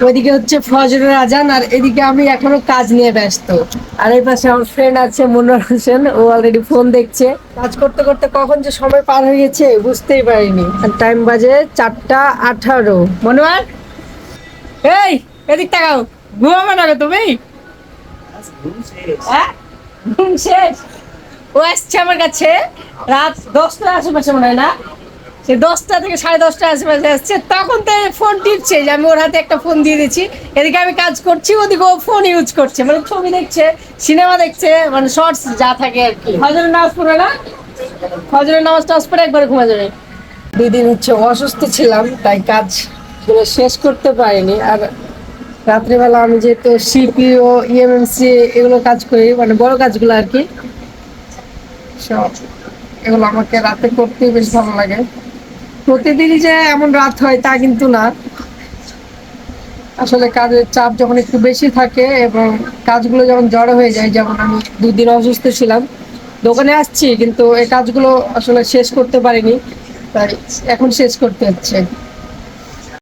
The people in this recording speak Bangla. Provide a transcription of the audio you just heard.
ওইদিকে হচ্ছে ফজরের আজান, আর এদিকে আমি এখনো কাজ নিয়ে ব্যস্ত। আর এই পাশে আমার ফ্রেন্ড আছে মনোয়ার হোসেন, ও অলরেডি ফোন দেখছে। কাজ করতে করতে কখন যে সময় পার হয়ে গেছে বুঝতেই পারিনি। আর টাইম বাজে 4টা 18। মনোয়ার, এই এদিক তাকাও, ঘুমাবে না গো তুমি? হ্যাঁ, ঘুম শেষ। ও আসছে আমার কাছে রাত 10টার আশেপাশে মনে হয় না, সে 10টা থেকে 10:30 আশেপাশে আসছে, তখন তো ফোন টিপছে যে আমি ওর হাতে একটা ফোন দিয়ে দিচ্ছি। এদিকে আমি কাজ করছি, ওদিকে ও ফোন ইউজ করছে, মানে ছবি দেখছে, সিনেমা দেখছে, মানে শর্টস যা থাকে আর কি। ফজরের নামাজ পড়ে না, ফজরের নামাজ টাজ পড়ে একবারে ঘুমা যাবে। 2 দিন হচ্ছে অসুস্থ ছিলাম, তাই কাজ শেষ করতে পারিনি। আর রাত্রিবেলা আমি যেহেতু সিপিও ইএমএমসি এগুলো কাজ করি, মানে বড় কাজগুলো আর কি, সব এগুলো আমাকে রাতে করতেই বেশ ভালো লাগে। প্রতিদিনই যে এমন রাত হয় তা কিন্তু না, আসলে কাজের চাপ যখন একটু বেশি থাকে এবং কাজগুলো যখন জড়ো হয়ে যায়, যেমন আমি 2 দিন অসুস্থ ছিলাম, দোকানে আসছি কিন্তু এই কাজগুলো আসলে শেষ করতে পারিনি, তাই এখন শেষ করতে হচ্ছে।